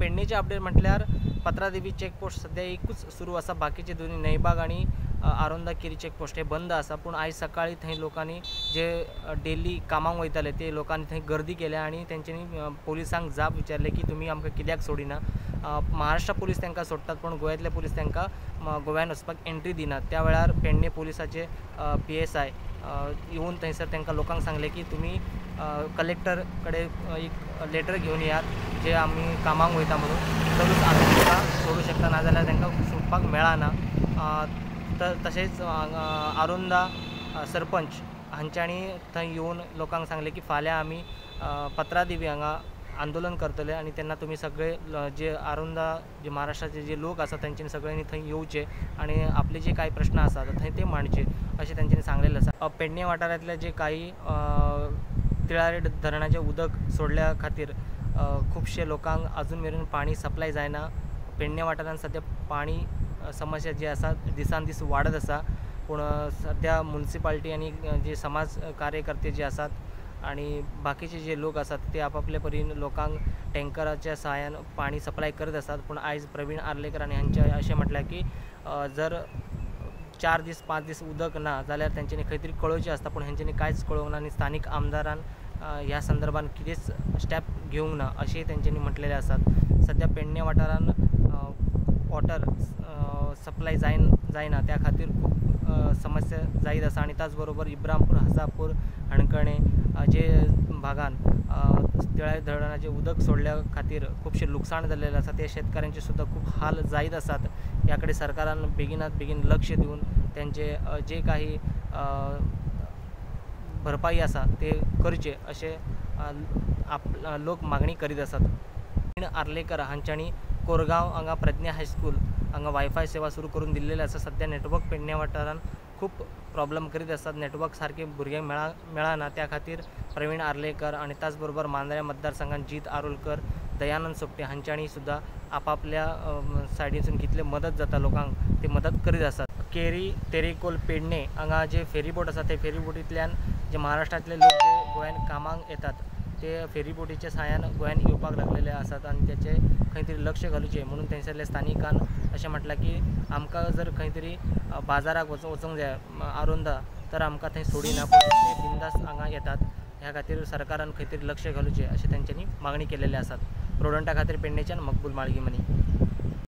पेडणेचे update म्हटल्यार Patradevi checkpost सध्या एकूच सुरू आसा। बाकीचे दोन्ही नईबाग आणि आरोंदा केरी चेकपोस्ट हे बंद आसा। पण आज सकाळी थंय लोकांनी जे डेली कामाक वयताले ते लोकांनी थंय गर्दी केल्या आणि तेंच्यांनी पोलिसांक जाप विचारले की तुम्ही आमकां कित्याक सोडिना। महाराष्ट्र पोलीस तांकां सोडटात पण गोंयांतले पोलीस तांकां गोंयांत वचपाक एंट्री दिनात। त्या वेळार पेडणे पोलिसाचे PSI येवन थंयसर तांकां लोकांक सांगले की तुम्ही कलेक्टर कडेन एक लेटर घेवन येयात जे आमी कामाक वयता म्हणून, तरूच आमी तांकां सोडूं शकता, नाजाल्यार तांकां सोडपाक मेळना। तशेंच आरोंदा सरपंच हांच्यांनी थंय येवन लोकांक सांगले की फाल्यां आमी पत्रादेवी हांगा आंदोलन करतले आणि तेन्ना तुम्ही सगळे जे आरोंदा जे महाराष्ट्राचे जे लोक आसा तेंच्यांनी सगळ्यांनी थंय येवचे आणि आपले जे काही प्रश्न आसात थंय ते मांडचे अशें तेंच्यांनी सांगलेलें आसा। पेडणे वाठारांतले जे काही तिळारी धरणाचें उदक सोडल्या खातीर खुबशे लोकांक अजून मेरेन पाणी सप्लाय जायना। पेडणे वाठारांत सद्या पाणी समस्या जी आसा दिसान दीस वाडत आसा। पूण सद्या म्युनिसिपालिटी आणि जे समाज कार्यकर्ते जे आसात आणि बाकीचे जे लोक आसात ते आपापल्या परीन लोकांक टँकराच्या सहाय्यान पाणी सप्लाय करत आसात। पूण आयज प्रवीण आर्लेकर आणि हांचे अशें म्हटल्यार की जर 4 दीस 5 दीस उदक ना जाल्यार तेंच्यांनी खंय तरी कळोवचें आसता। पूण हेंच्यांनी कांयच कळोवंक ना आणि स्थानीक आमदारान ह्या संदर्भान कितेंच स्टेप घेवंक ना अशें तेंच्यांनी म्हटलेलें आसात। सद्या पेडणे वाठारान वॉटर सप्लाय जायना त्या खातीर खूब समस्या जायत आसा आणि त्याच बरोबर इब्रामपूर, हसापूर, हणकणे जे भागान तिळारी धरणाचें उदक सोडल्या खातीर खुबशे लुकसाण जाल्लेलें आसा। ते शेतकऱ्यांचे सुद्दां खूब हाल जायत आसात। याकडे सरकारान बेगिनात बेगीन लक्ष दिवन त्यांचे जे काही भरपाई आसा ते करचे अशें लोक मागणी करीत आसात। आर्लेकर हांच्यांनी कोरगांव हांगा प्रज्ञा हायस्कूल हांगा वायफाय सेवा सुरू करून दिल्लेली आसा। सद्या नेटवर्क पेडणे वाठारान खूब प्रॉब्लेम करीत आसात। नेटवर्क सारके भुरग्यांक मेळना त्या खातीर प्रवीण आर्लेकर आणि त्याच बरोबर मांद्र्या मतदारसंघात जीत आरोलकर, दयानंद सोपटे हांच्यांनी सुद्दां आपापल्या सायडीसून कितले मदत जाता लोकांक ते मदत करीत आसात। केरी, तेरेखोल, पेडणे हांगा जे फेरीबोट आसा ते फेरीबोटींतल्यान जे महाराष्ट्रांतले लोक जे गोंयांत कामाक येतात ते फेरीबोटीच्या सहाय्यान गोंयांत येवपाक लागलेले आसात आणि त्याचे खंय तरी लक्ष घालुचें म्हणून थंयसरल्या स्थानिकान अशें म्हटलां की आमकां जर खंय तरी बाजाराक वचूंक जाय आरोंदा तर आमकां थंय सोडिना, पूण ते बिंदास हांगा येतात। ह्या खातीर सरकारान खंय तरी लक्ष घालुचें अशें तेंच्यांनी मागणी केलेली आसात। प्रोडंटा खातीर पेडणेच्यान मकबूल माळगी मनी।